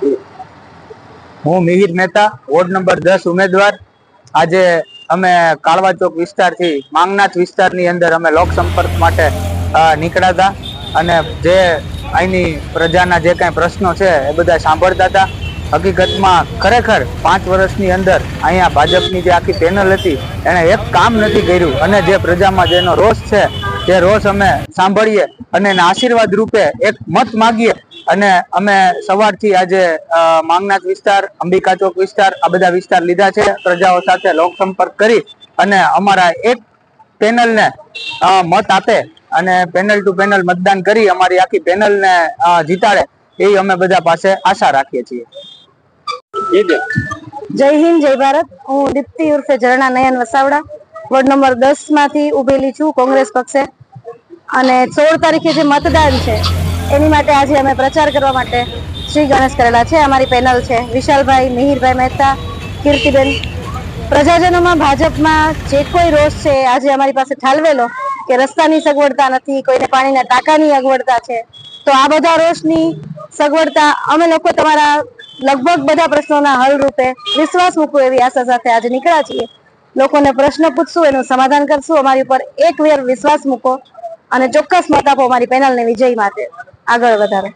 હું Mihir Mehta, ward number 10 ઉમેદવાર. આજે અમે કાળવા ચોક વિસ્તારથી માંગનાથ વિસ્તારની અંદર અમે લોક સંપર્ક માટે નીકળ્યા હતા અને જે અહીંની પ્રજાના જે કાંઈ પ્રશ્નો છે એ બધા સાંભળતા હતા. હકીકતમાં ખરેખર 5 વર્ષની અંદર અહીંયા ભાજપની જે આખી પેનલ હતી એણે એક કામ નથી કર્યું અને જે પ્રજામાં જેનો રોષ છે તે રોષ અમે સાંભળીએ અને એના આશીર્વાદ રૂપે એક મત માગીએ અને અમે સવારથી આજે માંગનાથ વિસ્તાર, અંબિકા ચોક વિસ્તાર, આ બધા વિસ્તાર લીધા છે. પ્રજાઓ સાથે લોક સંપર્ક કરી અને અમારા એક પેનલને મત આપે અને પેનલ ટુ પેનલ મતદાન કરી અમારી આખી પેનલને જીતાડે એ અમે બધા પાસે આશા રાખીએ છીએ. જય હિન્દ, જય ભારત. હું દીપ્તિ ઉર્ફે ઝરણા નયન વસાવડા, વોર્ડ નંબર 10 માંથી ઉભેલી છું કોંગ્રેસ પક્ષે. અને 16 તારીખે જે મતદાન છે એની માટે આજે અમે પ્રચાર કરવા માટે શ્રી ગણેશ કરેલા છે. અમારી પેનલ છે વિશાલભાઈ, મિહિરભાઈ મહેતા, કીર્તિબેન. પ્રજાજનોમાં ભાજપમાં જે કોઈ રોષ છે આજે અમારી પાસે ઠાલવેલો કે રસ્તાની સગવડતા નથી, કોઈને પાણીના ટાંકાની અગવડતા છે, તો આ બધા રોષની સગવડતા અમે લોકો તમારા લગભગ બધા પ્રશ્નોના હલ રૂપે વિશ્વાસ મૂકવો એવી આશા સાથે આજે નીકળ્યા છીએ. લોકોને પ્રશ્ન પૂછશું, એનું સમાધાન કરશું. અમારી ઉપર એક વેર વિશ્વાસ મૂકો અને ચોક્કસ મત આપો અમારી પેનલને વિજય માટે આગળ વધારો.